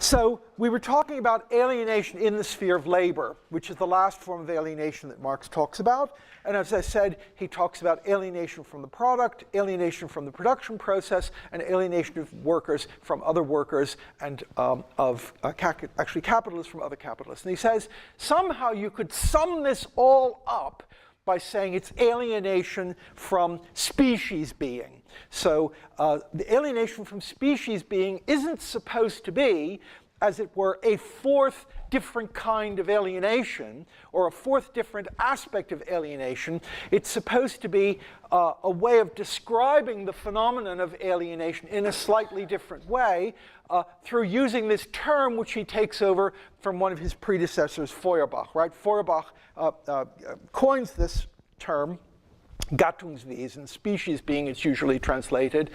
So we were talking about alienation in the sphere of labor, which is the last form of alienation that Marx talks about. And as I said, he talks about alienation from the product, alienation from the production process, and alienation of workers from other workers, and actually capitalists from other capitalists. And he says, somehow you could sum this all up by saying it's alienation from species being. So the alienation from species being isn't supposed to be, as it were, a fourth different kind of alienation or a fourth different aspect of alienation. It's supposed to be a way of describing the phenomenon of alienation in a slightly different way through using this term which he takes over from one of his predecessors, Feuerbach. Right? Feuerbach coins this term, Gattungswesen, species being, it's usually translated,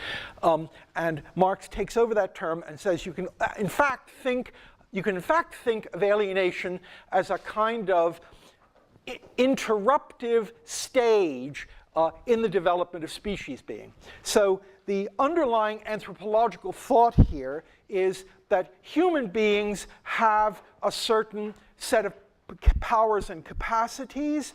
and Marx takes over that term and says you can in fact think of alienation as a kind of interruptive stage in the development of species being. So the underlying anthropological thought here is that human beings have a certain set of powers and capacities.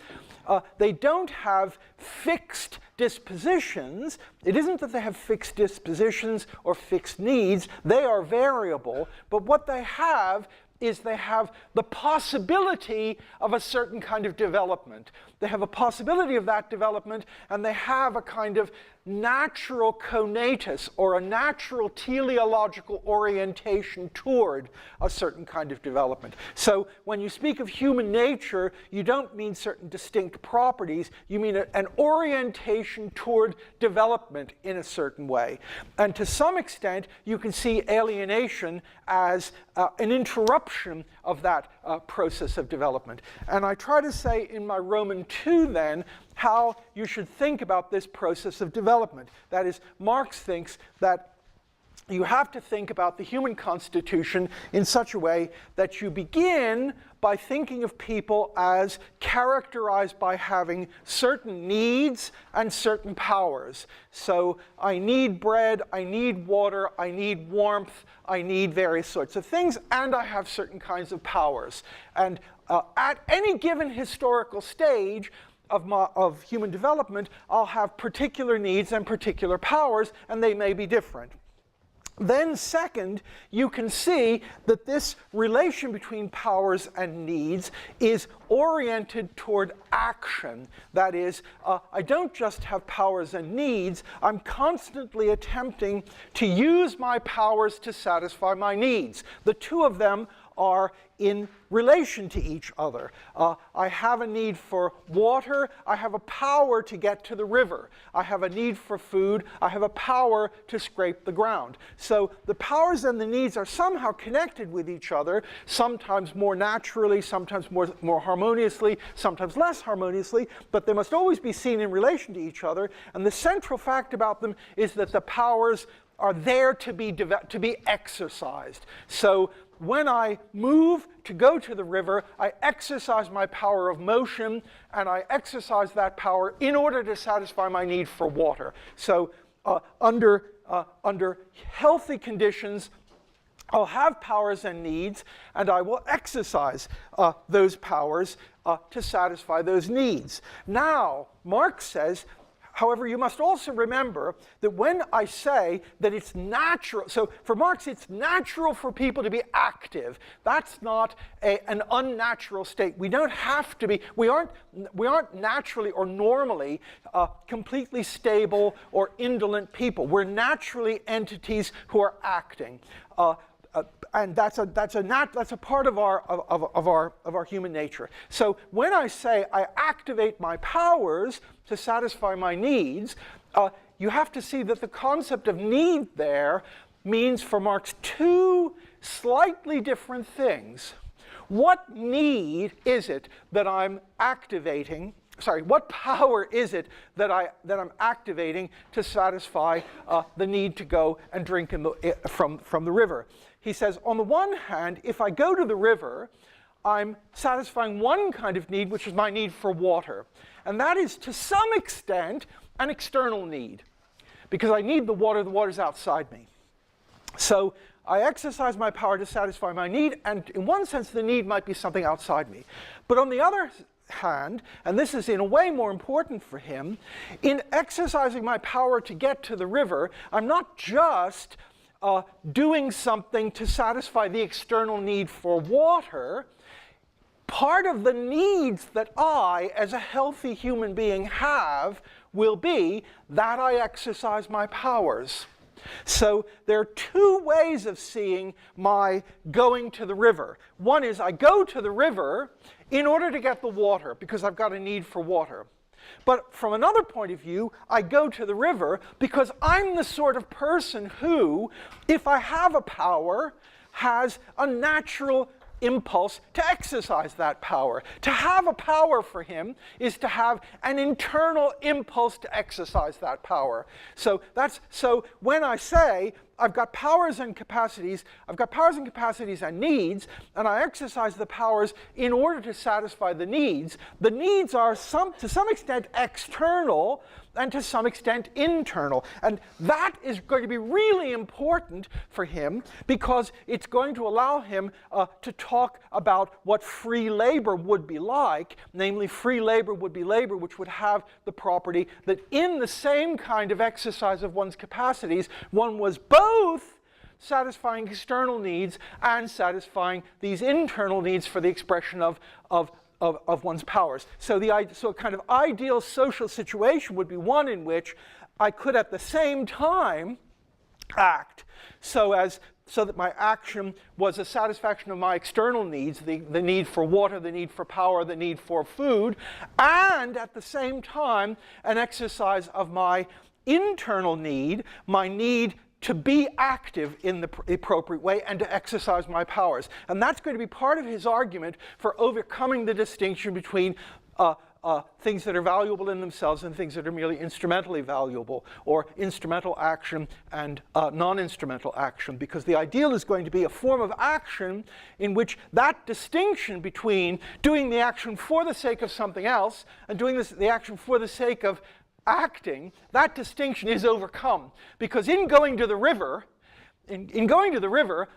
They don't have fixed dispositions. It isn't that they have fixed dispositions or fixed needs. They are variable. But what they have is they have the possibility of a certain kind of development. They have a possibility of that development, and they have a kind of natural conatus or a natural teleological orientation toward a certain kind of development. So when you speak of human nature, you don't mean certain distinct properties. You mean an orientation toward development in a certain way. And to some extent, you can see alienation as an interruption of that process of development. And I try to say in my Roman 2 then how you should think about this process of development. That is, Marx thinks that you have to think about the human constitution in such a way that you begin by thinking of people as characterized by having certain needs and certain powers. So I need bread, I need water, I need warmth, I need various sorts of things, and I have certain kinds of powers. And at any given historical stage of human development, I'll have particular needs and particular powers, and they may be different. Then second, you can see that this relation between powers and needs is oriented toward action. That is, I don't just have powers and needs, I'm constantly attempting to use my powers to satisfy my needs. The two of them are in relation to each other. I have a need for water, I have a power to get to the river. I have a need for food, I have a power to scrape the ground. So the powers and the needs are somehow connected with each other, sometimes more naturally, sometimes more harmoniously, sometimes less harmoniously, but they must always be seen in relation to each other. And the central fact about them is that the powers are there to be exercised. So when I move to go to the river, I exercise my power of motion, and I exercise that power in order to satisfy my need for water. So under healthy conditions, I'll have powers and needs, and I will exercise those powers to satisfy those needs. Now, Marx says, however, you must also remember that when I say that it's natural, so for Marx it's natural for people to be active. That's not an unnatural state. We don't have to be, we aren't naturally or normally completely stable or indolent people. We're naturally entities who are acting. And that's a part of our human nature. So when I say I activate my powers to satisfy my needs, you have to see that the concept of need there means for Marx two slightly different things. What need is it that I'm activating? Sorry, what power is it that I'm activating to satisfy the need to go and drink from the river? He says, on the one hand, if I go to the river, I'm satisfying one kind of need, which is my need for water. And that is, to some extent, an external need. Because I need the water's outside me. So I exercise my power to satisfy my need, and in one sense the need might be something outside me. But on the other hand, and this is in a way more important for him, in exercising my power to get to the river, I'm not just doing something to satisfy the external need for water. Part of the needs that I, as a healthy human being, have will be that I exercise my powers. So there are two ways of seeing my going to the river. One is I go to the river in order to get the water, because I've got a need for water. But from another point of view, I go to the river because I'm the sort of person who, if I have a power, has a natural impulse to exercise that power. To have a power for him is to have an internal impulse to exercise that power. So when I say I've got powers and capacities, and needs, and I exercise the powers in order to satisfy the needs are to some extent external and to some extent internal. And that is going to be really important for him, because it's going to allow him to talk about what free labor would be like. Namely, free labor would be labor which would have the property that in the same kind of exercise of one's capacities, one was both satisfying external needs and satisfying these internal needs for the expression of one's powers. So a kind of ideal social situation would be one in which I could at the same time act so that my action was a satisfaction of my external needs, the need for water, the need for power, the need for food, and at the same time an exercise of my internal need, my need to be active in the appropriate way and to exercise my powers. And that's going to be part of his argument for overcoming the distinction between things that are valuable in themselves and things that are merely instrumentally valuable, or instrumental action and non-instrumental action, because the ideal is going to be a form of action in which that distinction between doing the action for the sake of something else and doing the action for the sake of acting, that distinction is overcome. Because in going to the river,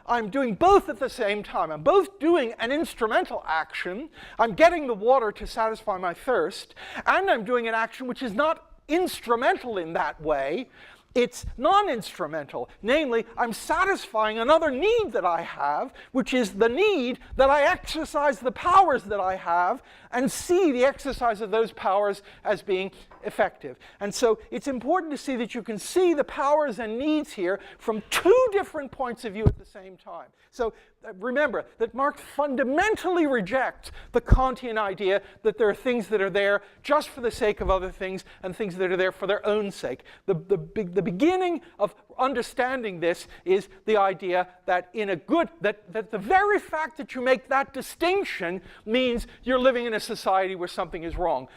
I'm doing both at the same time. I'm both doing an instrumental action, I'm getting the water to satisfy my thirst, and I'm doing an action which is not instrumental in that way, it's non-instrumental. Namely, I'm satisfying another need that I have, which is the need that I exercise the powers that I have and see the exercise of those powers as being effective. And so it's important to see that you can see the powers and needs here from two different points of view at the same time. So remember that Marx fundamentally rejects the Kantian idea that there are things that are there just for the sake of other things and things that are there for their own sake. The beginning of understanding this is the idea that that the very fact that you make that distinction means you're living in a society where something is wrong.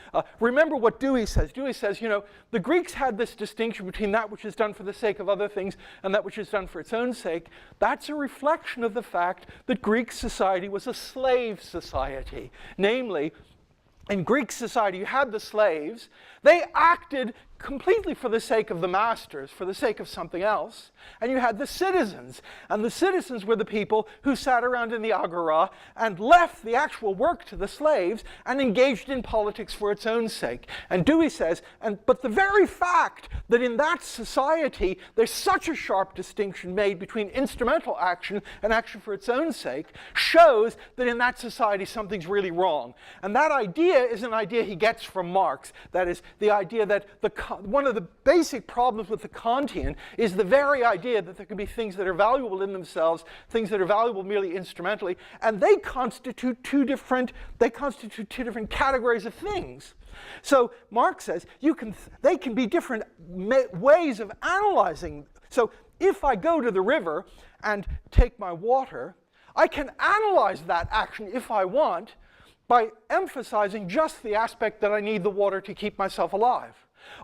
Remember what Dewey says. Dewey says, the Greeks had this distinction between that which is done for the sake of other things and that which is done for its own sake. That's a reflection of the fact that Greek society was a slave society. Namely, in Greek society, you had the slaves. They acted completely for the sake of the masters, for the sake of something else. And you had the citizens. And the citizens were the people who sat around in the agora and left the actual work to the slaves and engaged in politics for its own sake. And Dewey says, but the very fact that in that society there's such a sharp distinction made between instrumental action and action for its own sake shows that in that society something's really wrong. And that idea is an idea he gets from Marx. That is, the idea that one of the basic problems with the Kantian is the very idea that there can be things that are valuable in themselves, things that are valuable merely instrumentally, and they constitute two different categories of things. So Marx says they can be different ways of analyzing. So if I go to the river and take my water, I can analyze that action if I want by emphasizing just the aspect that I need the water to keep myself alive.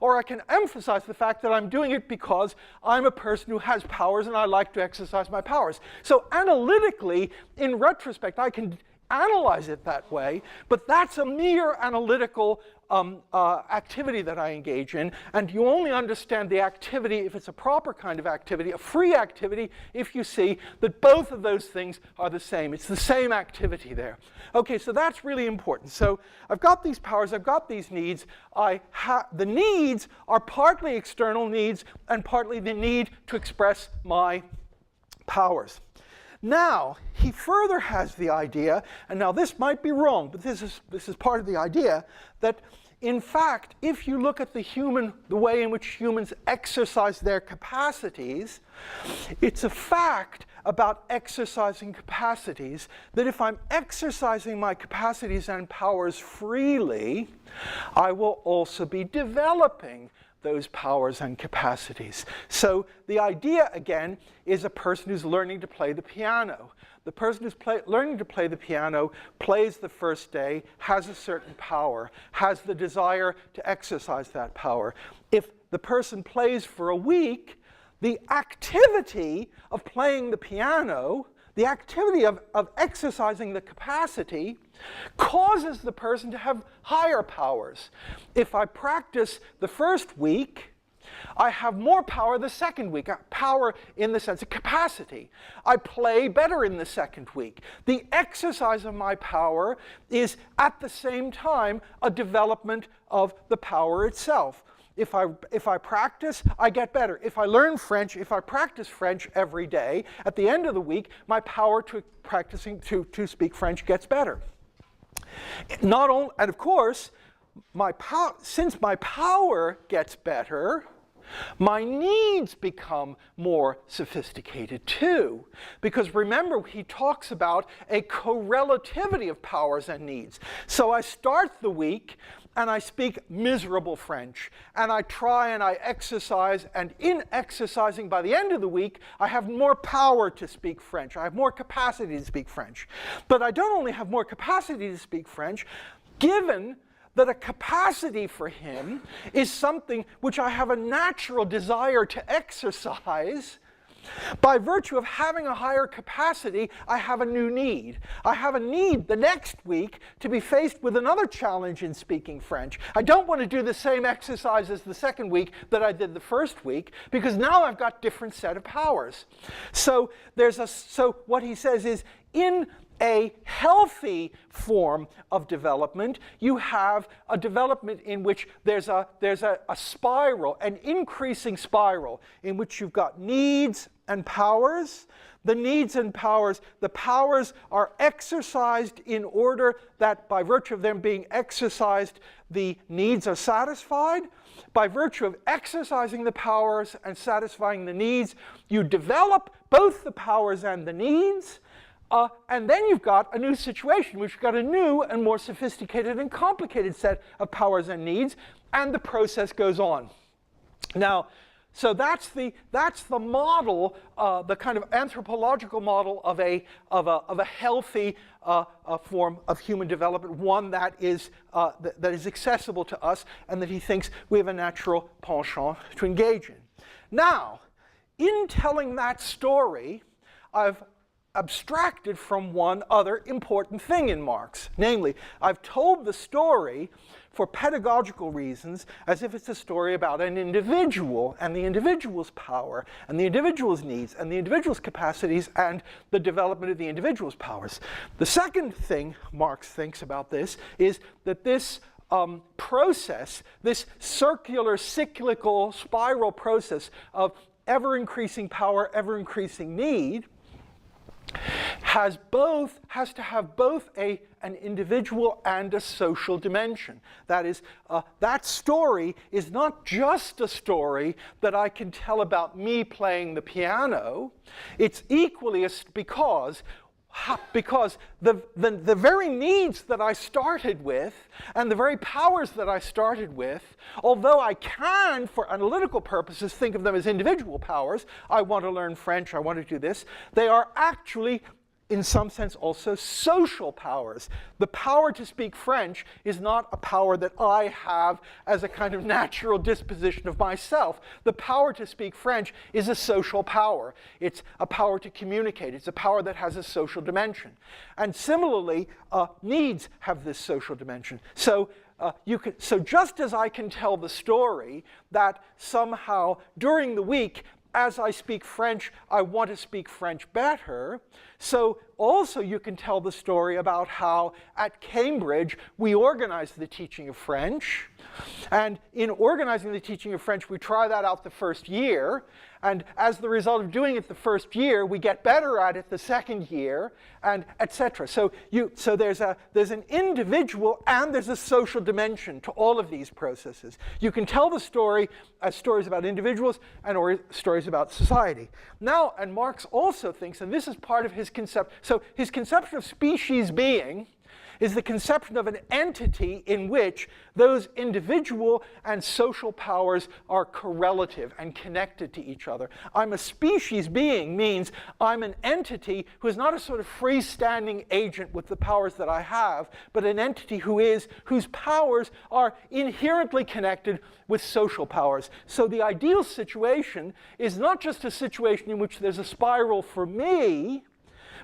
Or I can emphasize the fact that I'm doing it because I'm a person who has powers and I like to exercise my powers. So analytically, in retrospect, I can analyze it that way, but that's a mere analytical activity that I engage in, and you only understand the activity if it's a proper kind of activity, a free activity, if you see that both of those things are the same. It's the same activity there. Okay, so that's really important. So I've got these powers, I've got these needs. The needs are partly external needs and partly the need to express my powers. Now, he further has the idea, and now this might be wrong, but this is part of the idea, that in fact, if you look at the way in which humans exercise their capacities, it's a fact about exercising capacities that if I'm exercising my capacities and powers freely, I will also be developing those powers and capacities. So the idea, again, is a person who's learning to play the piano. The person who's learning to play the piano plays the first day, has a certain power, has the desire to exercise that power. If the person plays for a week, the activity of playing the piano, the activity of exercising the capacity, causes the person to have higher powers. If I practice the first week, I have more power the second week, power in the sense of capacity. I play better in the second week. The exercise of my power is at the same time a development of the power itself. If I practice, I get better. If I learn French, if I practice French every day, at the end of the week, my power to speak French gets better. Not only, and of course, since my power gets better, my needs become more sophisticated too. Because remember, he talks about a correlativity of powers and needs. So I start the week and I speak miserable French, and I try and I exercise, and in exercising by the end of the week, I have more power to speak French. I have more capacity to speak French. But I don't only have more capacity to speak French, given that a capacity for him is something which I have a natural desire to exercise. By virtue of having a higher capacity, I have a new need. I have a need the next week to be faced with another challenge in speaking French. I don't want to do the same exercise as the second week that I did the first week, because now I've got different set of powers. So what he says is, in a healthy form of development, you have a development in which there's a spiral, an increasing spiral, in which you've got needs and powers. The needs and powers, the powers are exercised in order that by virtue of them being exercised, the needs are satisfied. By virtue of exercising the powers and satisfying the needs, you develop both the powers and the needs. And then you've got a new situation, which you've got a new and more sophisticated and complicated set of powers and needs, and the process goes on. Now, so that's the model, the kind of anthropological model of a healthy form of human development, one that is accessible to us, and that he thinks we have a natural penchant to engage in. Now, in telling that story, I've abstracted from one other important thing in Marx. Namely, I've told the story for pedagogical reasons as if it's a story about an individual and the individual's power and the individual's needs and the individual's capacities and the development of the individual's powers. The second thing Marx thinks about this is that this process, this circular, cyclical, spiral process of ever-increasing power, ever-increasing need, has to have both an individual and a social dimension. That is, that story is not just a story that I can tell about me playing the piano. It's equally because the very needs that I started with and the very powers that I started with, although I can, for analytical purposes, think of them as individual powers, I want to learn French, I want to do this, they are actually in some sense, also social powers. The power to speak French is not a power that I have as a kind of natural disposition of myself. The power to speak French is a social power. It's a power to communicate. It's a power that has a social dimension. And similarly, needs have this social dimension. So just as I can tell the story that somehow during the week, as I speak French, I want to speak French better, so also you can tell the story about how at Cambridge we organize the teaching of French. And in organizing the teaching of French, we try that out the first year. And as the result of doing it the first year, we get better at it the second year, and etc. So there's an individual and there's a social dimension to all of these processes. You can tell the story as stories about individuals and stories about society. Now, and Marx also thinks, and this is part of his concept, so his conception of species being is the conception of an entity in which those individual and social powers are correlative and connected to each other. I'm a species being means I'm an entity who is not a sort of freestanding agent with the powers that I have, but an entity whose powers are inherently connected with social powers. So the ideal situation is not just a situation in which there's a spiral for me,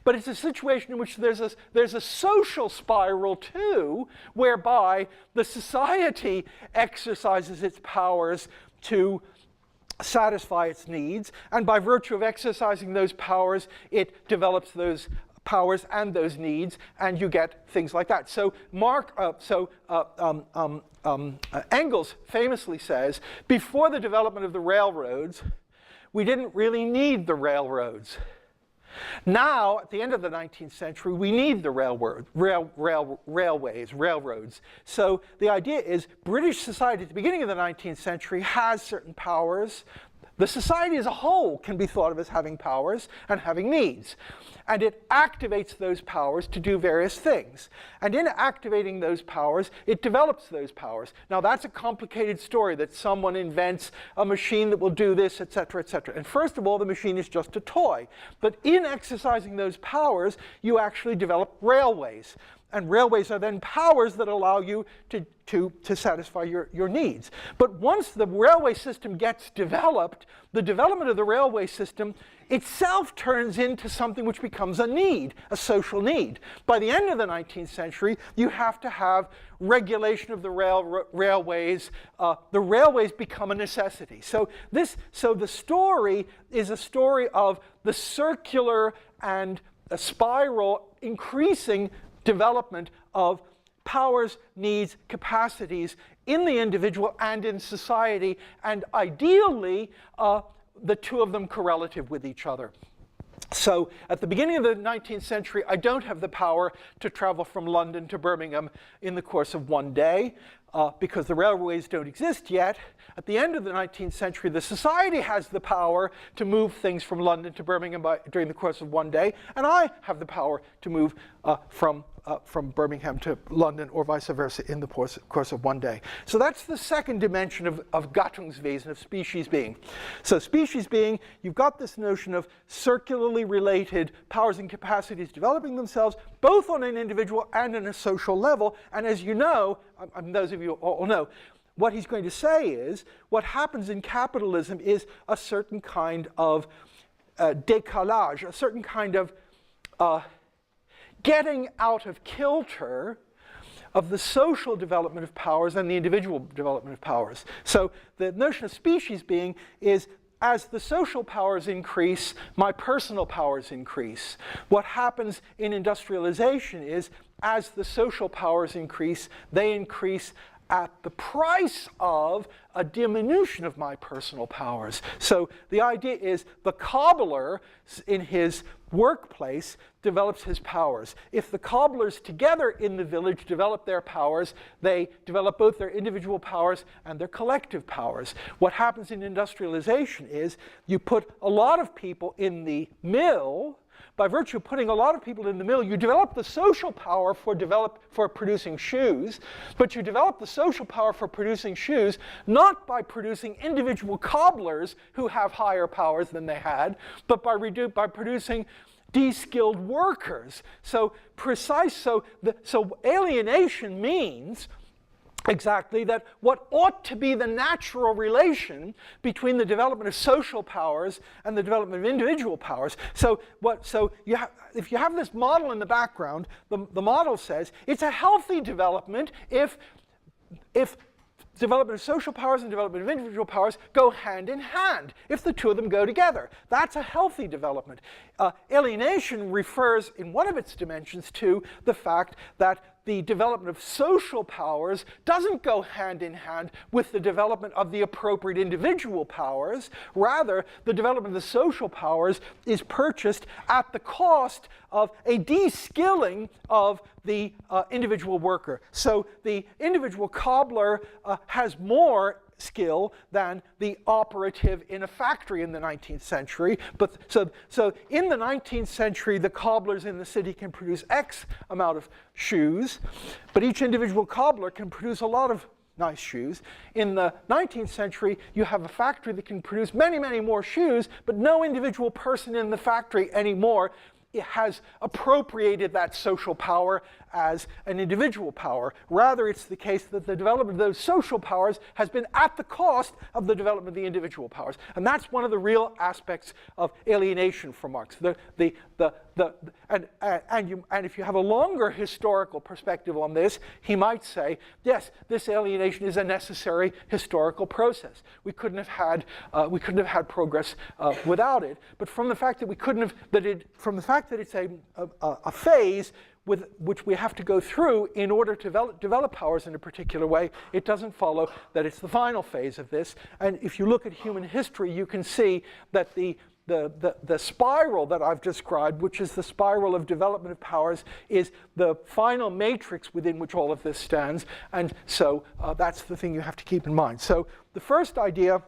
but it's a situation in which there's a social spiral too, whereby the society exercises its powers to satisfy its needs, and by virtue of exercising those powers, it develops those powers and those needs, and you get things like that. So Engels famously says, before the development of the railroads, we didn't really need the railroads. Now, at the end of the 19th century, we need the railroads. So the idea is British society at the beginning of the 19th century has certain powers. The society as a whole can be thought of as having powers and having needs. And it activates those powers to do various things. And in activating those powers, it develops those powers. Now, that's a complicated story that someone invents a machine that will do this, et cetera, et cetera. And first of all, the machine is just a toy. But in exercising those powers, you actually develop railways. And railways are then powers that allow you to satisfy your needs. But once the railway system gets developed, the development of the railway system itself turns into something which becomes a need, a social need. By the end of the 19th century, you have to have regulation of the railways. The railways become a necessity. So the story is a story of the circular and a spiral increasing development of powers, needs, capacities in the individual and in society, and ideally, the two of them correlative with each other. So at the beginning of the 19th century, I don't have the power to travel from London to Birmingham in the course of one day, because the railways don't exist yet. At the end of the 19th century, the society has the power to move things from London to Birmingham during the course of one day, and I have the power to move from Birmingham to London or vice versa in the course of one day. So that's the second dimension of Gattungswesen, of species being. So species being, you've got this notion of circularly related powers and capacities developing themselves, both on an individual and on a social level. And as you know, those of you all know, what he's going to say is, what happens in capitalism is a certain kind of décalage, a certain kind of getting out of kilter of the social development of powers and the individual development of powers. So the notion of species being is, as the social powers increase, my personal powers increase. What happens in industrialization is, as the social powers increase, they increase at the price of a diminution of my personal powers. So the idea is the cobbler in his workplace develops his powers. If the cobblers together in the village develop their powers, they develop both their individual powers and their collective powers. What happens in industrialization is you put a lot of people in the mill. By virtue of putting a lot of people in the mill, you develop the social power for producing shoes, but you develop the social power for producing shoes not by producing individual cobblers who have higher powers than they had, but by producing de-skilled workers. So alienation means exactly that what ought to be the natural relation between the development of social powers and the development of individual powers. If you have this model in the background, the model says it's a healthy development if development of social powers and development of individual powers go hand in hand, if the two of them go together. That's a healthy development. Alienation refers in one of its dimensions to the fact that the development of social powers doesn't go hand in hand with the development of the appropriate individual powers. Rather, the development of the social powers is purchased at the cost of a de-skilling of the individual worker. So the individual cobbler has more skill than the operative in a factory in the 19th century. But so in the 19th century, the cobblers in the city can produce X amount of shoes, but each individual cobbler can produce a lot of nice shoes. In the 19th century, you have a factory that can produce many, many more shoes, but no individual person in the factory anymore has appropriated that social power as an individual power. Rather, it's the case that the development of those social powers has been at the cost of the development of the individual powers. And that's one of the real aspects of alienation for Marx. And if you have a longer historical perspective on this, he might say, yes, this alienation is a necessary historical process. We couldn't have had progress without it. But from the fact that from the fact that it's a phase with which we have to go through in order to develop powers in a particular way, it doesn't follow that it's the final phase of this. And if you look at human history, you can see that the spiral that I've described, which is the spiral of development of powers, is the final matrix within which all of this stands. And so that's the thing you have to keep in mind. So the first idea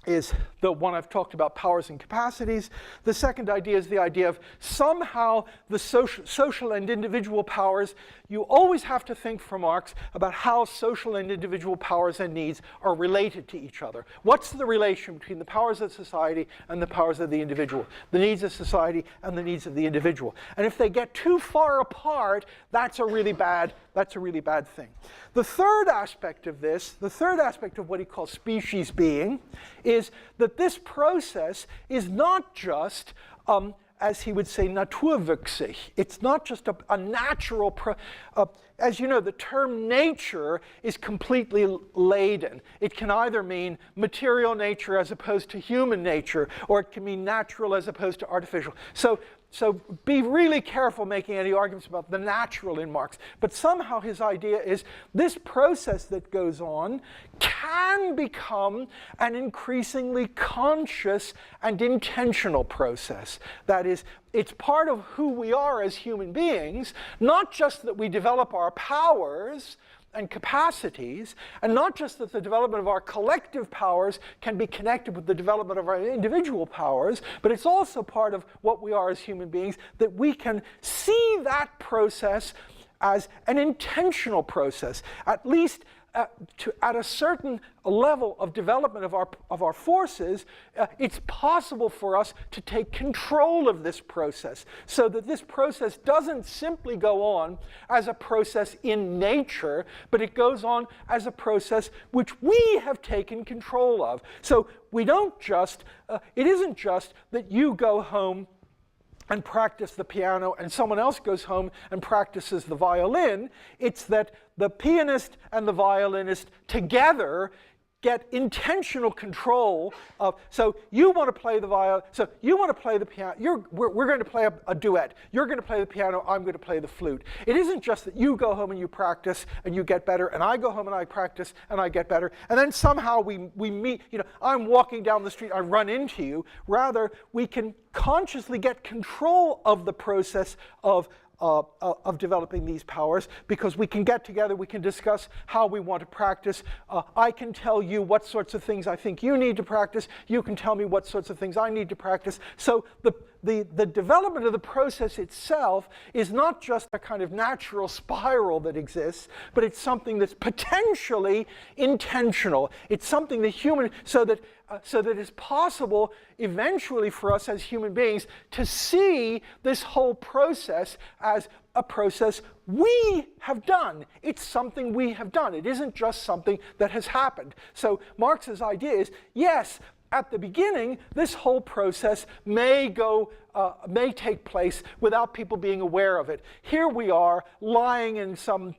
is the one I've talked about, powers and capacities. The second idea is the idea of somehow the social and individual powers. You always have to think for Marx about how social and individual powers and needs are related to each other. What's the relation between the powers of society and the powers of the individual? The needs of society and the needs of the individual. And if they get too far apart, that's a really bad thing. The third aspect of this, the third aspect of what he calls species being, is that this process is not just, as he would say, naturwüchsig. It's not just a natural as you know, the term nature is completely laden. It can either mean material nature as opposed to human nature, or it can mean natural as opposed to artificial. So be really careful making any arguments about the natural in Marx. But somehow his idea is this process that goes on can become an increasingly conscious and intentional process. That is, it's part of who we are as human beings, not just that we develop our powers and capacities, and not just that the development of our collective powers can be connected with the development of our individual powers, but it's also part of what we are as human beings, that we can see that process as an intentional process, at least at a certain level of development of our forces. It's possible for us to take control of this process, so that this process doesn't simply go on as a process in nature, but it goes on as a process which we have taken control of. So we don't just, it isn't just that you go home and practice the piano and someone else goes home and practices the violin. It's that the pianist and the violinist together get intentional control of, so you want to play the violin, so you want to play the piano, we're going to play a duet. You're going to play the piano, I'm going to play the flute. It isn't just that you go home and you practice and you get better, and I go home and I practice and I get better, and then somehow we meet, I'm walking down the street, I run into you. Rather, we can consciously get control of the process of developing these powers, because we can get together, we can discuss how we want to practice. I can tell you what sorts of things I think you need to practice. You can tell me what sorts of things I need to practice. So the development of the process itself is not just a kind of natural spiral that exists, but it's something that's potentially intentional. It's something that so that it's possible eventually for us as human beings to see this whole process as a process we have done. It's something we have done. It isn't just something that has happened. So Marx's idea is, yes, at the beginning, this whole process may take place without people being aware of it. Here we are, lying in some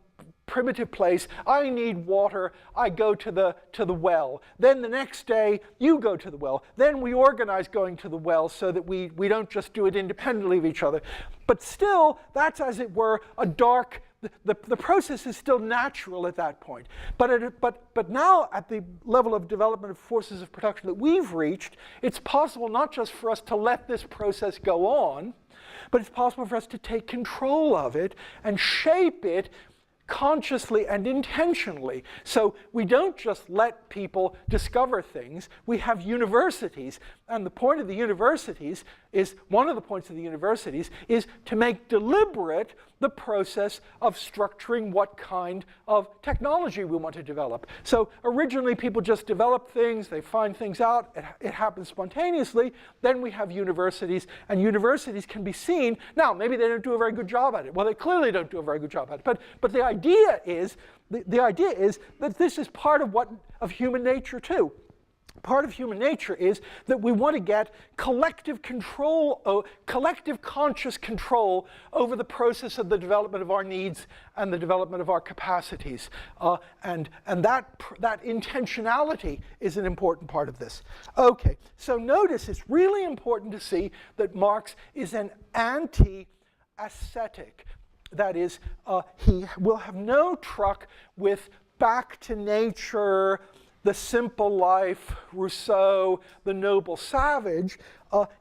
primitive place. I need water. I go to the well. Then the next day, you go to the well. Then we organize going to the well so that we don't just do it independently of each other. But still, that's, as it were, a dark. The process is still natural at that point. But now, at the level of development of forces of production that we've reached, it's possible not just for us to let this process go on, but it's possible for us to take control of it and shape it consciously and intentionally. So we don't just let people discover things. We have universities. And the point of the universities is, one of the points of the universities is to make deliberate the process of structuring what kind of technology we want to develop. So originally people just develop things, they find things out, it happens spontaneously. Then we have universities, and universities can be seen. Now, maybe they don't do a very good job at it. Well, they clearly don't do a very good job at it. But the idea is that this is part of human nature too. Part of human nature is that we want to get collective control, collective conscious control over the process of the development of our needs and the development of our capacities. And that intentionality is an important part of this. Okay, so notice it's really important to see that Marx is an anti-ascetic. That is, he will have no truck with back to nature, the simple life, Rousseau, the noble savage.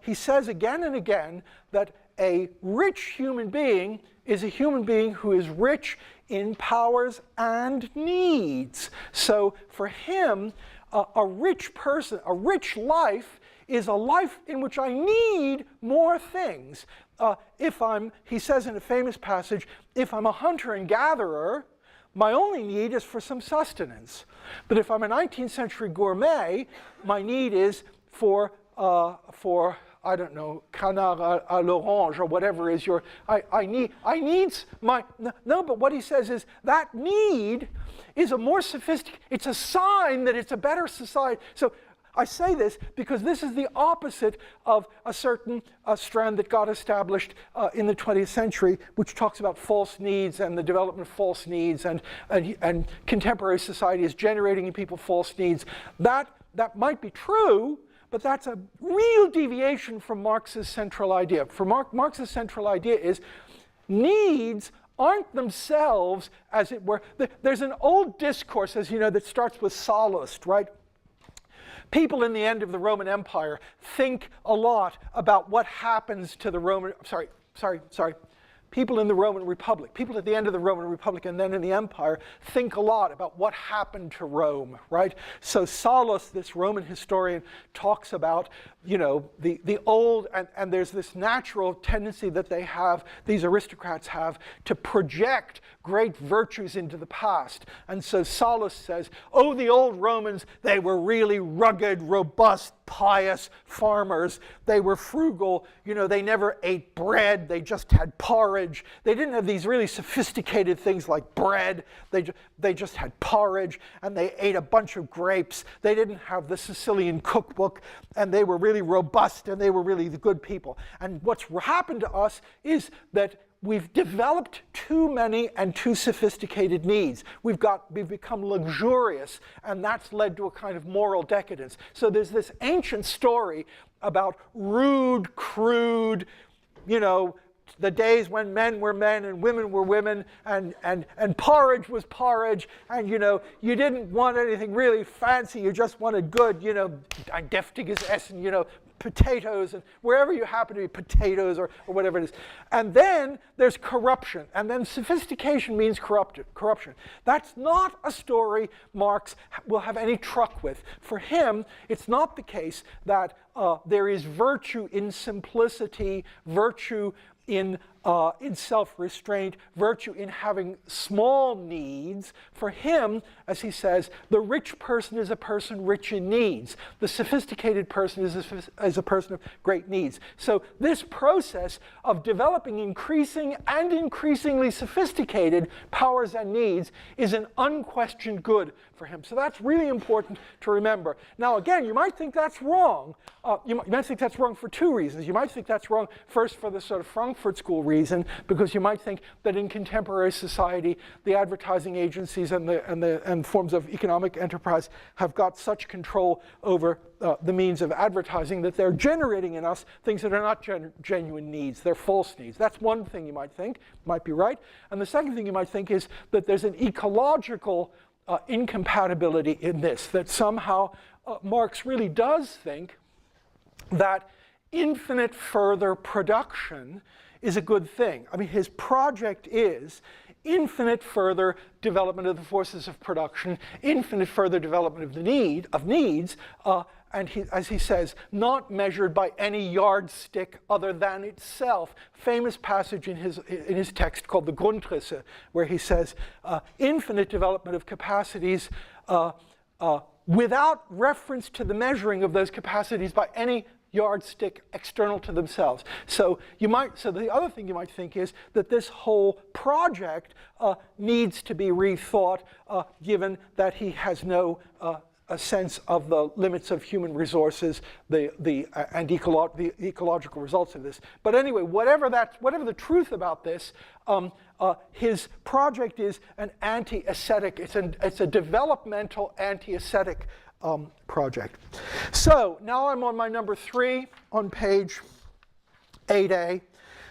He says again and again that a rich human being is a human being who is rich in powers and needs. So for him, a rich person, a rich life is a life in which I need more things. He says in a famous passage, if I'm a hunter and gatherer, my only need is for some sustenance. But if I'm a 19th century gourmet, my need is for I don't know, canard à l'orange or whatever is your, I need my, no, but what he says is that need is a more sophisticated, it's a sign that it's a better society. So I say this because this is the opposite of a certain strand that got established in the 20th century, which talks about false needs and the development of false needs, and contemporary society is generating in people false needs. That might be true, but that's a real deviation from Marx's central idea. For Marx's central idea is needs aren't themselves, as it were. There's an old discourse, as you know, that starts with Sallust, right? People in the end of the Roman Empire think a lot about what happens to the Roman, people in the Roman Republic, people at the end of the Roman Republic and then in the Empire think a lot about what happened to Rome, right? So Sallust, this Roman historian, talks about, you know, the old, and there's this natural tendency that they have, these aristocrats have, to project great virtues into the past. And so Sallust says, oh, the old Romans, they were really rugged, robust, pious farmers. They were frugal. You know, they never ate bread. They just had porridge. They didn't have these really sophisticated things like bread. They just had porridge, and they ate a bunch of grapes. They didn't have the Sicilian cookbook, and they were really robust, and they were really the good people. And what's happened to us is that we've developed too many and too sophisticated needs. We've become luxurious, and that's led to a kind of moral decadence. So there's this ancient story about rude, crude, you know, the days when men were men and women were women, and porridge was porridge, and, you know, you didn't want anything really fancy, you just wanted good, you know, ein deftiges Essen, you know, potatoes, and wherever you happen to be, potatoes or whatever it is. And then there's corruption, and then sophistication means corruption. That's not a story Marx will have any truck with. For him, it's not the case that there is virtue in simplicity, virtue in in self-restraint, virtue in having small needs. For him, as he says, the rich person is a person rich in needs. The sophisticated person is a person of great needs. So this process of developing increasing and increasingly sophisticated powers and needs is an unquestioned good for him. So that's really important to remember. Now again, you might think that's wrong. You might think that's wrong for two reasons. You might think that's wrong first for the sort of Frankfurt School reason, because you might think that in contemporary society the advertising agencies and forms of economic enterprise have got such control over the means of advertising that they're generating in us things that are not genuine needs, they're false needs. That's one thing you might think, might be right. And the second thing you might think is that there's an ecological incompatibility in this, that somehow Marx really does think that infinite further production is a good thing. I mean, his project is infinite further development of the forces of production, infinite further development of the needs, and as he says, not measured by any yardstick other than itself. Famous passage in his text called the Grundrisse, where he says, infinite development of capacities without reference to the measuring of those capacities by any yardstick external to themselves. So the other thing you might think is that this whole project needs to be rethought, given that he has no a sense of the limits of human resources, and the ecological results of this. But anyway, whatever the truth about this, his project is an anti-ascetic. It's a developmental anti-ascetic project. So now I'm on my number 3 on page 8a.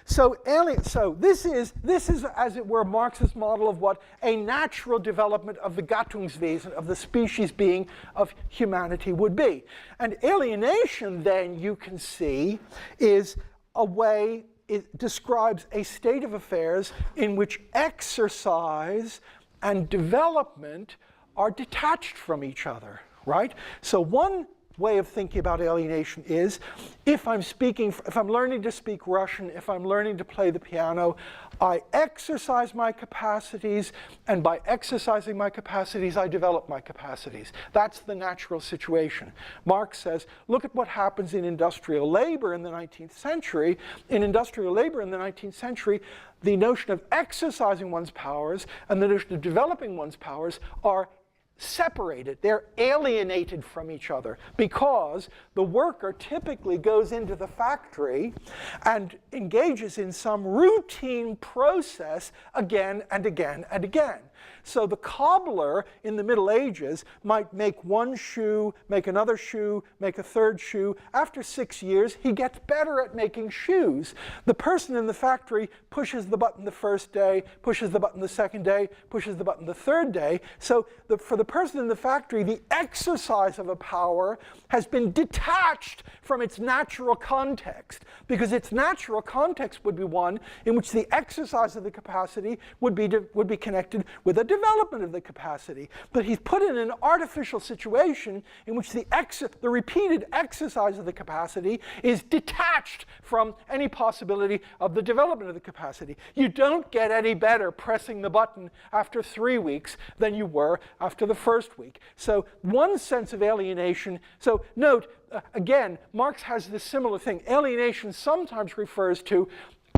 So this is, as it were, Marx's model of what a natural development of the Gattungswesen, of the species being of humanity would be. And alienation, then, you can see, is a way, it describes a state of affairs in which exercise and development are detached from each other, right? So one way of thinking about alienation is, if I'm learning to speak Russian, if I'm learning to play the piano, I exercise my capacities, and by exercising my capacities, I develop my capacities. That's the natural situation. Marx says, look at what happens in industrial labor in the 19th century. In industrial labor in the 19th century, the notion of exercising one's powers and the notion of developing one's powers are separated. They're alienated from each other, because the worker typically goes into the factory and engages in some routine process again and again and again. So the cobbler in the Middle Ages might make one shoe, make another shoe, make a third shoe. After 6 years, he gets better at making shoes. The person in the factory pushes the button the first day, pushes the button the second day, pushes the button the third day. So for the person in the factory, the exercise of a power has been detached from its natural context, because its natural context would be one in which the exercise of the capacity would be connected with a development of the capacity. But he's put in an artificial situation in which the repeated exercise of the capacity is detached from any possibility of the development of the capacity. You don't get any better pressing the button after 3 weeks than you were after the first week. So one sense of alienation, so note, again, Marx has this similar thing. Alienation sometimes refers to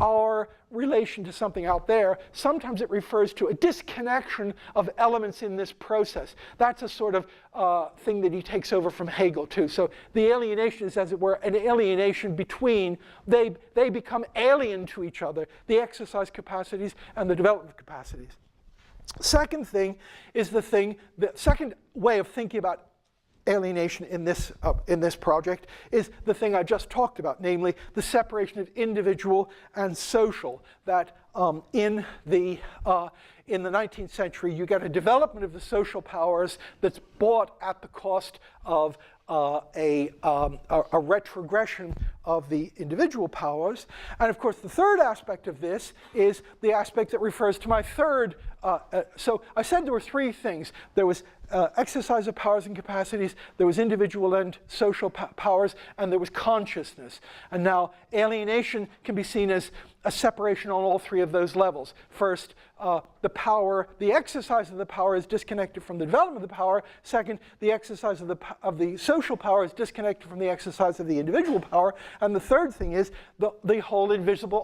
our relation to something out there. Sometimes it refers to a disconnection of elements in this process. That's a sort of thing that he takes over from Hegel too. So the alienation is, as it were, an alienation between, they become alien to each other, the exercise capacities and the development capacities. Second thing is the second way of thinking about alienation in this project is the thing I just talked about, namely the separation of individual and social. That in the 19th century, you get a development of the social powers that's bought at the cost of a retrogression of the individual powers. And of course, the third aspect of this is the aspect that refers to my third. So I said there were 3 things. There was exercise of powers and capacities, there was individual and social powers, and there was consciousness. And now alienation can be seen as a separation on all three of those levels. First, the exercise of the power is disconnected from the development of the power. Second, the exercise of the social power is disconnected from the exercise of the individual power. And the third thing is the whole invisible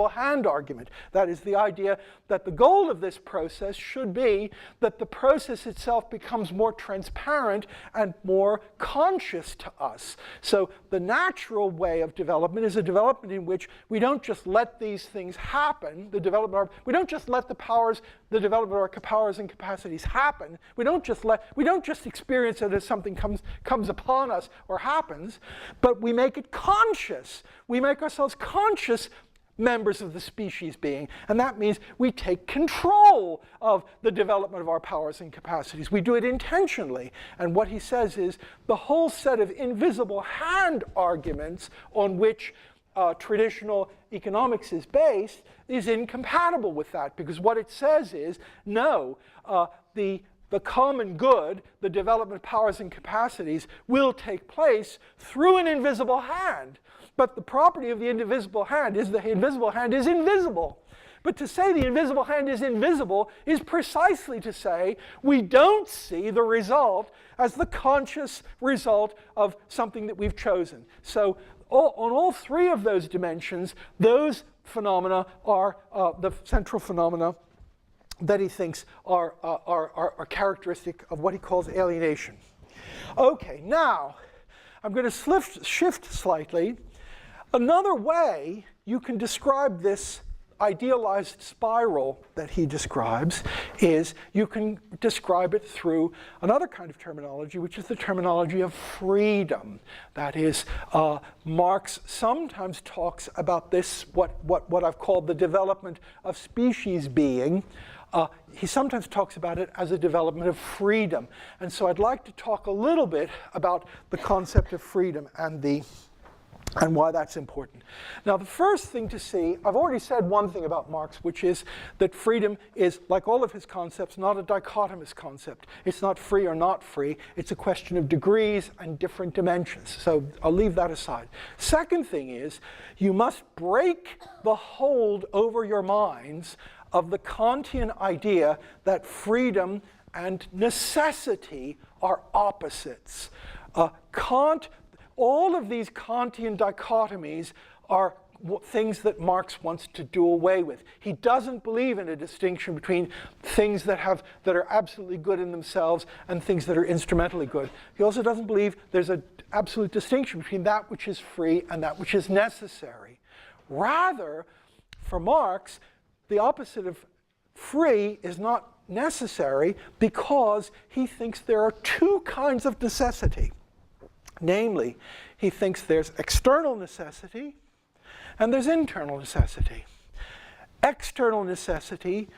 hand argument. That is the idea that the goal of this process should be that the process itself becomes more transparent and more conscious to us. So the natural way of development is a development in which we don't just let these things happen, we don't just let the development of our powers and capacities happen. We don't just experience it as something comes upon us or happens, but we make it conscious. We make ourselves conscious members of the species being, and that means we take control of the development of our powers and capacities. We do it intentionally, and what he says is the whole set of invisible hand arguments on which traditional economics is based is incompatible with that, because what it says is, no, the common good, the development of powers and capacities, will take place through an invisible hand. But the property of the invisible hand is the invisible hand is invisible. But to say the invisible hand is invisible is precisely to say we don't see the result as the conscious result of something that we've chosen. So on all three of those dimensions, those phenomena are the central phenomena that he thinks are characteristic of what he calls alienation. Okay, now I'm going to shift slightly. Another way you can describe this idealized spiral that he describes is you can describe it through another kind of terminology, which is the terminology of freedom. That is, Marx sometimes talks about this, what I've called the development of species being. He sometimes talks about it as a development of freedom. And so I'd like to talk a little bit about the concept of freedom and why that's important. Now, the first thing to see, I've already said one thing about Marx, which is that freedom is, like all of his concepts, not a dichotomous concept. It's not free or not free. It's a question of degrees and different dimensions. So I'll leave that aside. Second thing is, you must break the hold over your minds of the Kantian idea that freedom and necessity are opposites. All of these Kantian dichotomies are things that Marx wants to do away with. He doesn't believe in a distinction between things that are absolutely good in themselves and things that are instrumentally good. He also doesn't believe there's an absolute distinction between that which is free and that which is necessary. Rather, for Marx, the opposite of free is not necessary because he thinks there are two kinds of necessity. Namely, he thinks there's external necessity and there's internal necessity. External necessity,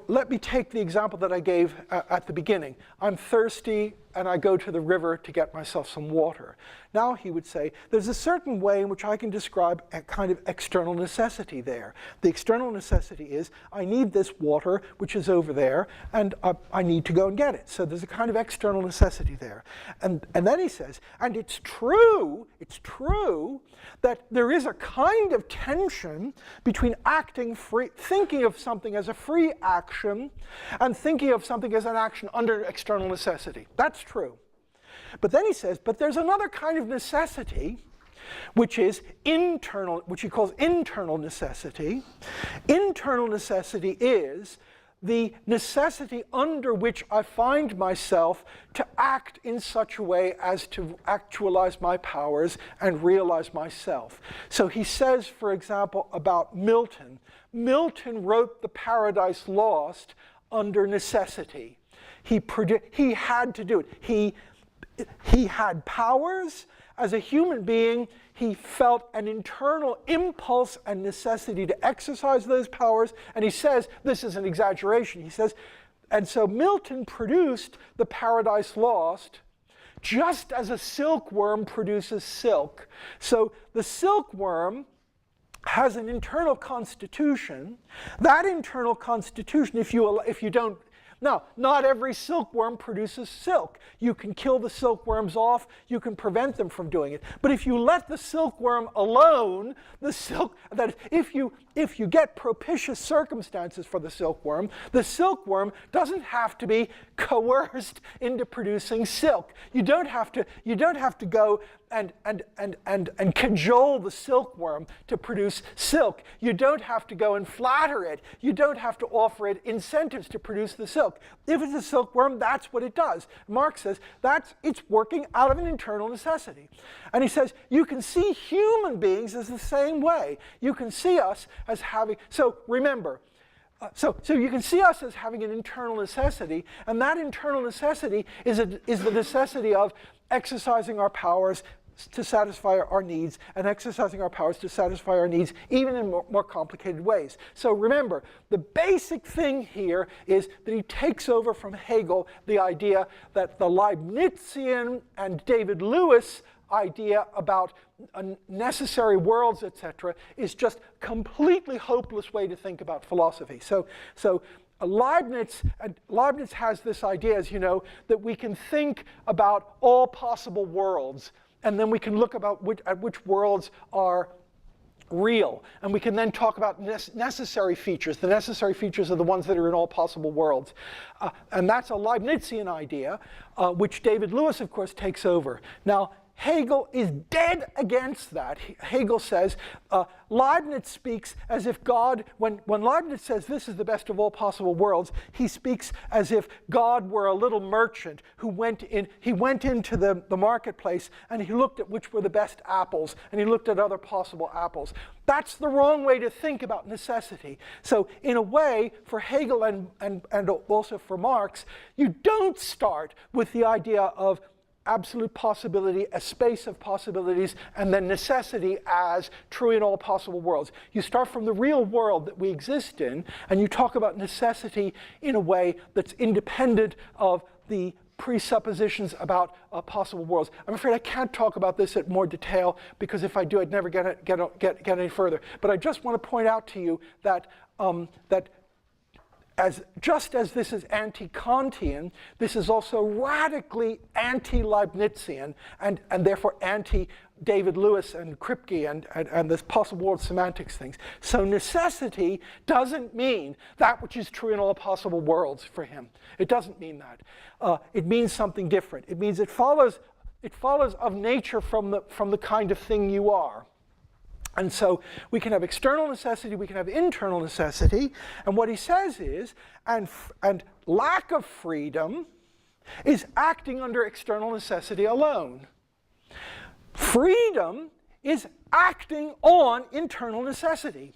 let me take the example that I gave at the beginning. I'm thirsty and I go to the river to get myself some water. Now he would say, there's a certain way in which I can describe a kind of external necessity there. The external necessity is, I need this water, which is over there, and I need to go and get it. So there's a kind of external necessity there. And then he says, and it's true that there is a kind of tension between acting free, thinking of something as a free action, and thinking of something as an action under external necessity. That's true. But then he says, but there's another kind of necessity, which is internal, which he calls internal necessity. Internal necessity is the necessity under which I find myself to act in such a way as to actualize my powers and realize myself. So he says, for example, about Milton. Milton wrote The Paradise Lost under necessity. He had to do it. He had powers. As a human being, he felt an internal impulse and necessity to exercise those powers. And he says, this is an exaggeration. He says, and so Milton produced The Paradise Lost just as a silkworm produces silk. So the silkworm has an internal constitution. That internal constitution, if you don't Now, not every silkworm produces silk. You can kill the silkworms off. You can prevent them from doing it. But if you let the silkworm alone, if you get propitious circumstances for the silkworm doesn't have to be coerced into producing silk. You don't have to go and cajole the silkworm to produce silk. You don't have to go and flatter it. You don't have to offer it incentives to produce the silk. If it's a silkworm, that's what it does. Marx says it's working out of an internal necessity. And he says you can see human beings as the same way. You can see us as having, so remember, so you can see us as having an internal necessity, and that internal necessity is the necessity of exercising our powers to satisfy our needs, and exercising our powers to satisfy our needs even in more complicated ways. So remember, the basic thing here is that he takes over from Hegel the idea that the Leibnizian and David Lewis idea about necessary worlds, etc., is just completely hopeless way to think about philosophy. So Leibniz has this idea, as you know, that we can think about all possible worlds, and then we can look at which worlds are real. And we can then talk about necessary features. The necessary features are the ones that are in all possible worlds. And that's a Leibnizian idea, which David Lewis, of course, takes over. Now, Hegel is dead against that. Hegel says, Leibniz speaks as if God, when Leibniz says this is the best of all possible worlds, he speaks as if God were a little merchant who went into the marketplace and he looked at which were the best apples and he looked at other possible apples. That's the wrong way to think about necessity. So in a way, for Hegel and also for Marx, you don't start with the idea of absolute possibility, a space of possibilities, and then necessity as true in all possible worlds. You start from the real world that we exist in, and you talk about necessity in a way that's independent of the presuppositions about possible worlds. I'm afraid I can't talk about this in more detail, because if I do, I'd never get any further. But I just want to point out to you that just as this is anti-Kantian, this is also radically anti-Leibnizian and therefore anti-David Lewis and Kripke and this possible world semantics things. So necessity doesn't mean that which is true in all possible worlds for him. It doesn't mean that. It means something different. It means it follows of nature from the kind of thing you are. And so we can have external necessity, we can have internal necessity, and what he says is, and lack of freedom is acting under external necessity alone. Freedom is acting on internal necessity.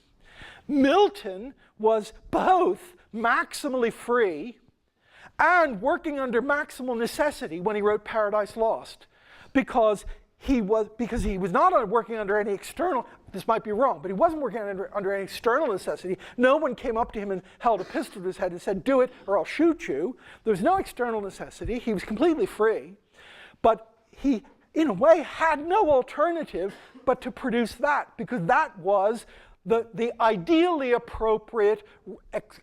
Milton was both maximally free and working under maximal necessity when he wrote Paradise Lost, because he was not working under any external, this might be wrong, but he wasn't working under any external necessity. No one came up to him and held a pistol to his head and said, do it or I'll shoot you. There was no external necessity. He was completely free. But he, in a way, had no alternative but to produce that, because that was the ideally appropriate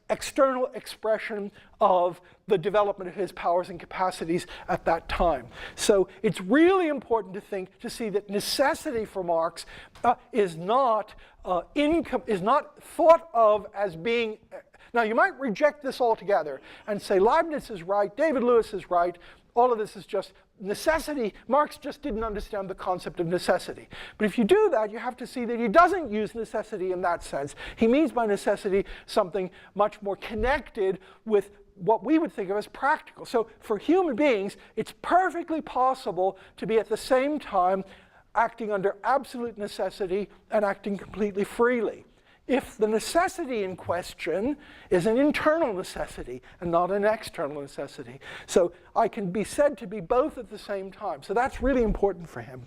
external expression of the development of his powers and capacities at that time. So it's really important to see that necessity for Marx is not thought of as being. Now you might reject this altogether and say Leibniz is right, David Lewis is right. All of this is just necessity. Marx just didn't understand the concept of necessity. But if you do that, you have to see that he doesn't use necessity in that sense. He means by necessity something much more connected with what we would think of as practical. So for human beings, it's perfectly possible to be at the same time acting under absolute necessity and acting completely freely, if the necessity in question is an internal necessity and not an external necessity. So I can be said to be both at the same time. So that's really important for him.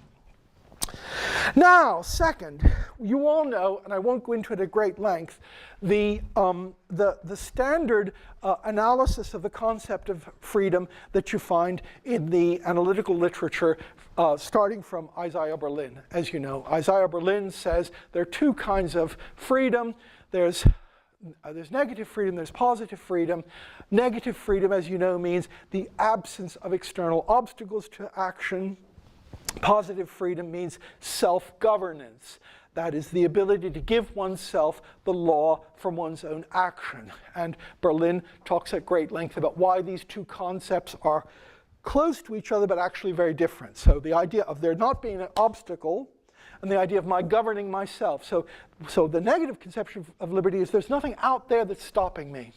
Now, second, you all know, and I won't go into it at great length, the standard analysis of the concept of freedom that you find in the analytical literature starting from Isaiah Berlin. As you know, Isaiah Berlin says there are two kinds of freedom. There's there's negative freedom, there's positive freedom. Negative freedom, as you know, means the absence of external obstacles to action. Positive freedom means self-governance. That is the ability to give oneself the law from one's own action. And Berlin talks at great length about why these two concepts are close to each other but actually very different. So the idea of there not being an obstacle and the idea of my governing myself. So the negative conception of liberty is there's nothing out there that's stopping me.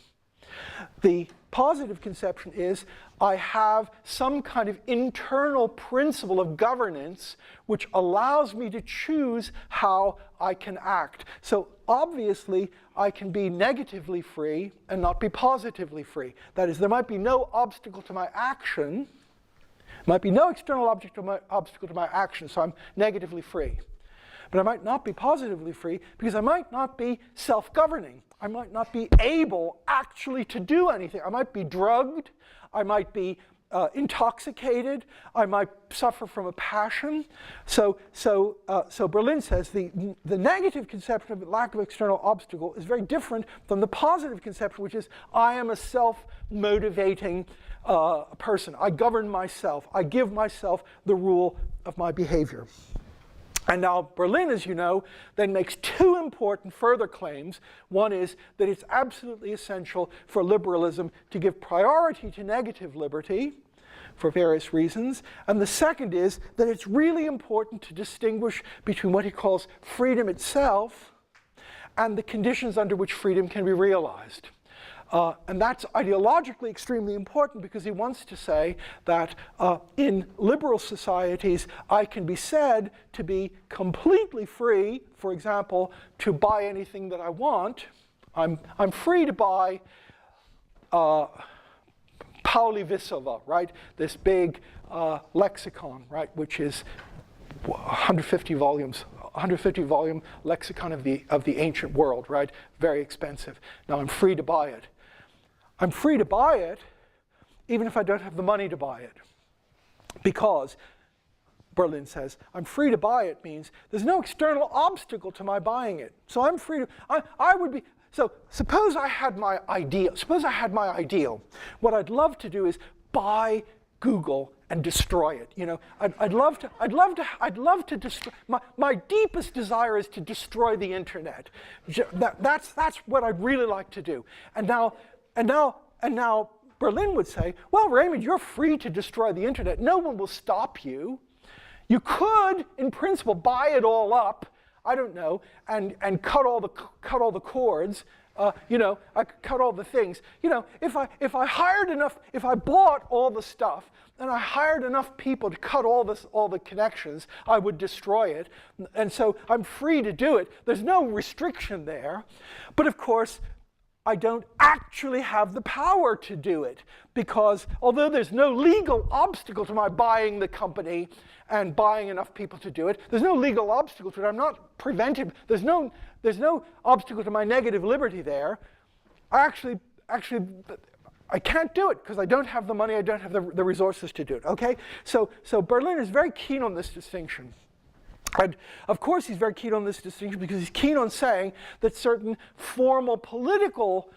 The positive conception is I have some kind of internal principle of governance which allows me to choose how I can act. So obviously I can be negatively free and not be positively free. That is, there might be no obstacle to my action, might be no external obstacle to my action, so I'm negatively free. But I might not be positively free because I might not be self-governing. I might not be able actually to do anything. I might be drugged. I might be intoxicated. I might suffer from a passion. So Berlin says the negative conception of lack of external obstacle is very different from the positive conception, which is I am a self-motivating person. I govern myself. I give myself the rule of my behavior. And now Berlin, as you know, then makes two important further claims. One is that it's absolutely essential for liberalism to give priority to negative liberty for various reasons. And the second is that it's really important to distinguish between what he calls freedom itself and the conditions under which freedom can be realized. And that's ideologically extremely important because he wants to say that in liberal societies, I can be said to be completely free, for example, to buy anything that I want. I'm free to buy Pauli Vissova, right? This big lexicon, right, which is 150 volumes. 150-volume lexicon of the ancient world, right? Very expensive. Now I'm free to buy it. I'm free to buy it even if I don't have the money to buy it. Because, Berlin says, I'm free to buy it means there's no external obstacle to my buying it. So I'm free to, I would be, so suppose I had my ideal. What I'd love to do is buy Google and destroy it. You know, I'd love to destroy. My deepest desire is to destroy the internet. That's what I'd really like to do. And now Berlin would say, well, Raymond, you're free to destroy the internet. No one will stop you. You could, in principle, buy it all up. I don't know, and cut all the cords. You know, I could cut all the things. You know, if I hired enough, if I bought all the stuff, and I hired enough people to cut all the connections, I would destroy it. And so I'm free to do it. There's no restriction there. But of course, I don't actually have the power to do it because although there's no legal obstacle to my buying the company and buying enough people to do it, there's no legal obstacle to it. I'm not prevented. There's no obstacle to my negative liberty there. I can't do it because I don't have the money, I don't have the resources to do it, okay? So Berlin is very keen on this distinction. And of course he's very keen on this distinction because he's keen on saying that certain formal political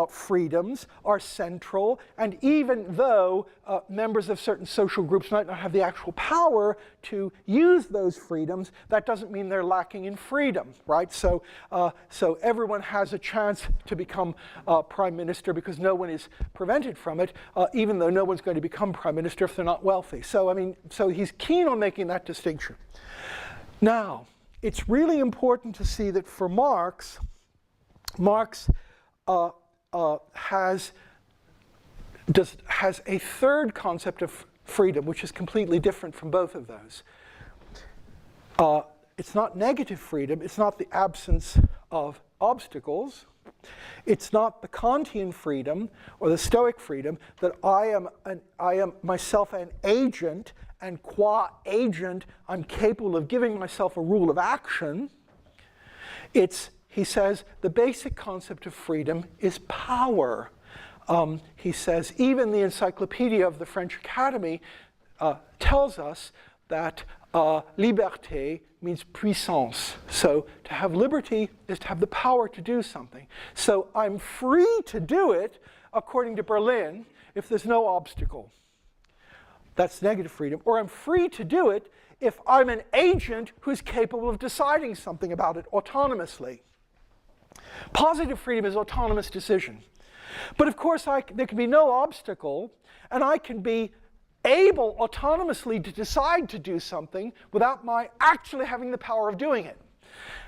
freedoms are central, and even though members of certain social groups might not have the actual power to use those freedoms, that doesn't mean they're lacking in freedom, right? So everyone has a chance to become prime minister because no one is prevented from it, even though no one's going to become prime minister if they're not wealthy. So he's keen on making that distinction. Now, it's really important to see that for Marx has a third concept of freedom, which is completely different from both of those. It's not negative freedom. It's not the absence of obstacles. It's not the Kantian freedom or the Stoic freedom that I am myself an agent, and qua agent, I'm capable of giving myself a rule of action. It's, he says, the basic concept of freedom is power. He says, even the Encyclopedia of the French Academy tells us that liberté means puissance. So to have liberty is to have the power to do something. So I'm free to do it, according to Berlin, if there's no obstacle. That's negative freedom. Or I'm free to do it if I'm an agent who's capable of deciding something about it autonomously. Positive freedom is autonomous decision. But of course, there can be no obstacle, and I can be able autonomously to decide to do something without my actually having the power of doing it.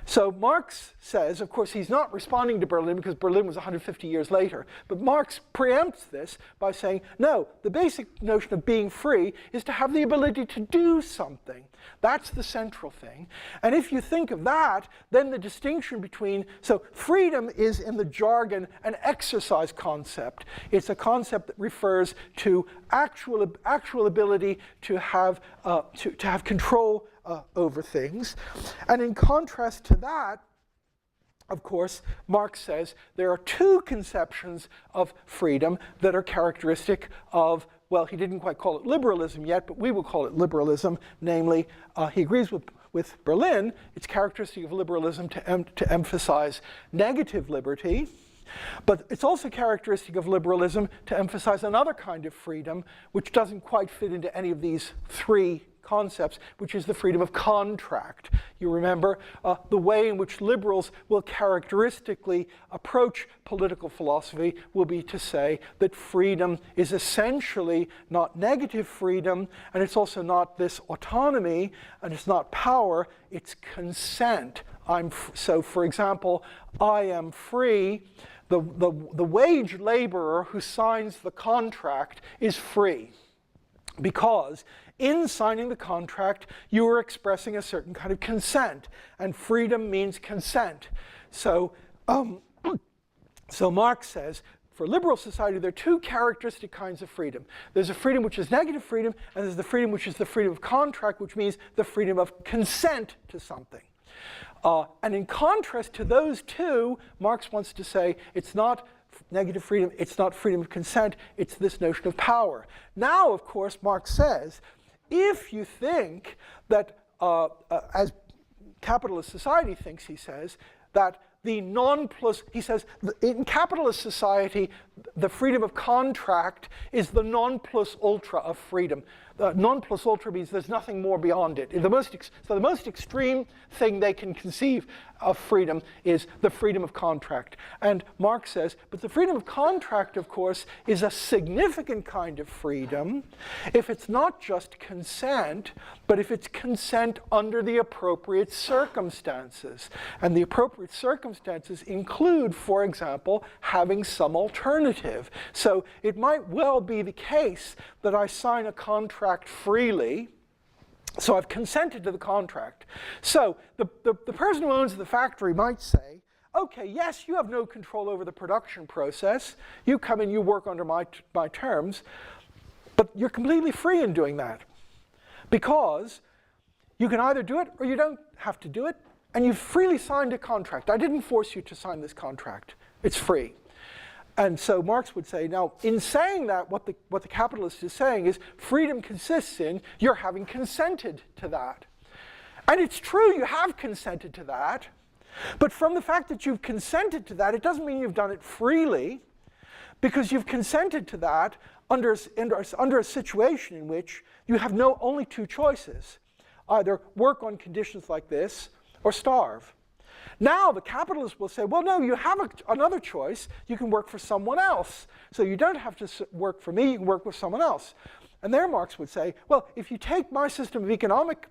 So Marx says, of course, he's not responding to Berlin because Berlin was 150 years later, but Marx preempts this by saying, no, the basic notion of being free is to have the ability to do something. That's the central thing. And if you think of that, then the distinction between, so freedom is in the jargon an exercise concept. It's a concept that refers to actual ability to have control over things. And in contrast to that, of course, Marx says there are two conceptions of freedom that are characteristic of, well, he didn't quite call it liberalism yet, but we will call it liberalism. Namely, he agrees with Berlin, it's characteristic of liberalism to emphasize negative liberty. But it's also characteristic of liberalism to emphasize another kind of freedom, which doesn't quite fit into any of these three concepts, which is the freedom of contract. You remember the way in which liberals will characteristically approach political philosophy will be to say that freedom is essentially not negative freedom, and it's also not this autonomy, and it's not power, it's consent. So for example, I am free. The wage laborer who signs the contract is free, because in signing the contract, you are expressing a certain kind of consent, and freedom means consent. So Marx says, for liberal society, there are two characteristic kinds of freedom. There's a freedom which is negative freedom, and there's the freedom which is the freedom of contract, which means the freedom of consent to something. And in contrast to those two, Marx wants to say it's not negative freedom, it's not freedom of consent, it's this notion of power. Now, of course, Marx says, if you think that, as capitalist society thinks, he says, that the he says, in capitalist society, the freedom of contract is the non plus ultra of freedom. Non plus ultra means there's nothing more beyond it. So the most extreme thing they can conceive of freedom is the freedom of contract. And Marx says, but the freedom of contract, of course, is a significant kind of freedom if it's not just consent, but if it's consent under the appropriate circumstances. And the appropriate circumstances include, for example, having some alternative. So it might well be the case that I sign a contract freely, so I've consented to the contract. So the person who owns the factory might say, okay, yes, you have no control over the production process. You come in, you work under my terms, but you're completely free in doing that, because you can either do it or you don't have to do it, and you've freely signed a contract. I didn't force you to sign this contract. It's free. And so Marx would say, now, in saying that, what the capitalist is saying is freedom consists in your having consented to that. And it's true, you have consented to that. But from the fact that you've consented to that, it doesn't mean you've done it freely, because you've consented to that under a situation in which you have only two choices. Either work on conditions like this or starve. Now the capitalist will say, well, no, you have another choice. You can work for someone else. So you don't have to work for me, you can work with someone else. And there Marx would say, well, if you take my system of economic,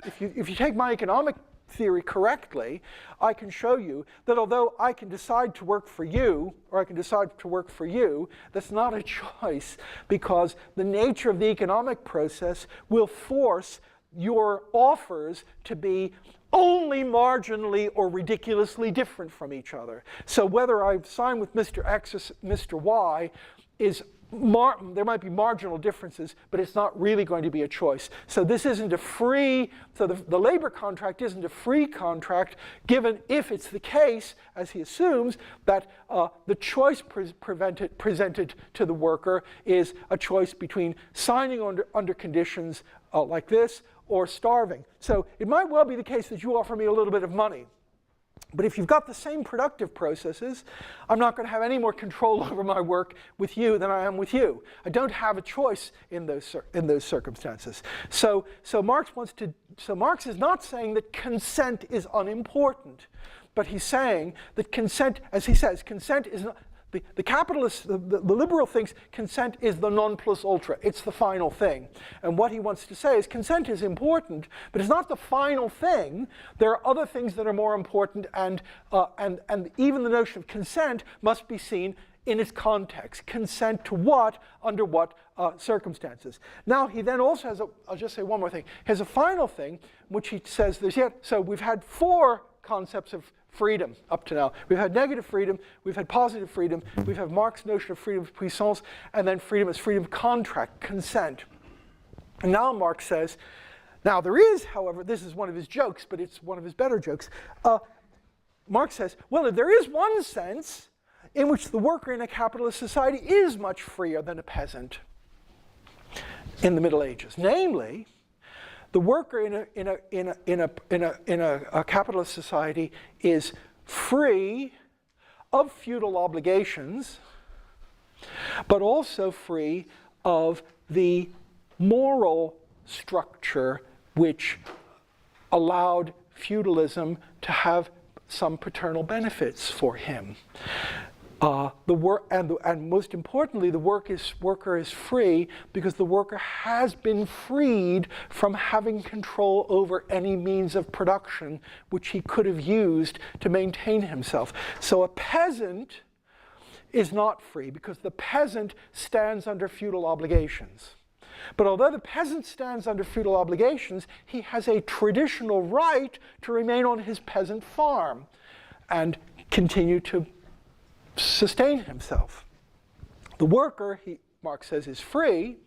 if you take my economic theory correctly, I can show you that although I can decide to work for you, or I can decide to work for you, that's not a choice, because the nature of the economic process will force your offers to be only marginally or ridiculously different from each other. So whether I sign with Mr. X or Mr. Y is there might be marginal differences, but it's not really going to be a choice. So this isn't a free, so the labor contract isn't a free contract, given if it's the case, as he assumes, that the choice presented to the worker is a choice between signing under conditions like this or starving. So it might well be the case that you offer me a little bit of money. But if you've got the same productive processes, I'm not going to have any more control over my work with you than I am with you. I don't have a choice in those circumstances. So Marx is not saying that consent is unimportant, but he's saying that consent, as he says, consent is not. The capitalist, the liberal thinks consent is the non plus ultra. It's the final thing. And what he wants to say is consent is important, but it's not the final thing. There are other things that are more important, and even the notion of consent must be seen in its context. Consent to what, under what circumstances. Now, he then also has, I'll just say one more thing, he has a final thing, which he says there's yet, so we've had 4 concepts of freedom up to now. We've had negative freedom, we've had positive freedom, we've had Marx's notion of freedom of puissance, and then freedom as freedom of contract, consent. And now Marx says, now there is, however, this is one of his jokes, but it's one of his better jokes. Marx says, well, there is one sense in which the worker in a capitalist society is much freer than a peasant in the Middle Ages. Namely, the worker in a capitalist society is free of feudal obligations, but also free of the moral structure which allowed feudalism to have some paternal benefits for him. And most importantly, the worker is free because the worker has been freed from having control over any means of production which he could have used to maintain himself. So a peasant is not free because the peasant stands under feudal obligations. But although the peasant stands under feudal obligations, he has a traditional right to remain on his peasant farm and continue to sustain himself. The worker, Marx says, is free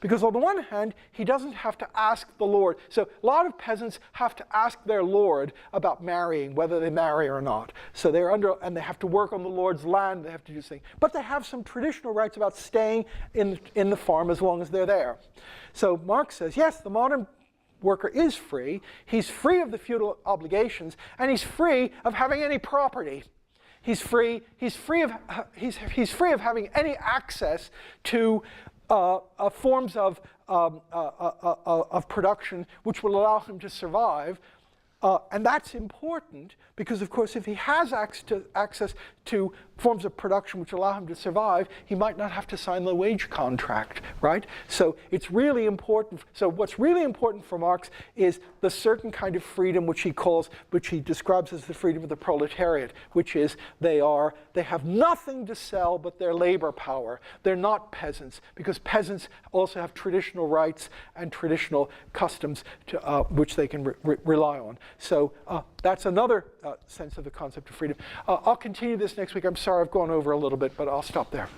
because on the one hand, he doesn't have to ask the Lord. So a lot of peasants have to ask their Lord about marrying, whether they marry or not. So they're and they have to work on the Lord's land, they have to do things. But they have some traditional rights about staying in the farm as long as they're there. So Marx says, yes, the modern worker is free. He's free of the feudal obligations, and he's free of having any property. He's free of having any access to forms of production which will allow him to survive. And that's important because, of course, if he has access to forms of production which allow him to survive, he might not have to sign the wage contract, right? So it's really important. So what's really important for Marx is the certain kind of freedom which he describes as the freedom of the proletariat, which is they have nothing to sell but their labor power. They're not peasants because peasants also have traditional rights and traditional customs which they can rely on. So that's another sense of the concept of freedom. I'll continue this next week. I'm sorry I've gone over a little bit, but I'll stop there.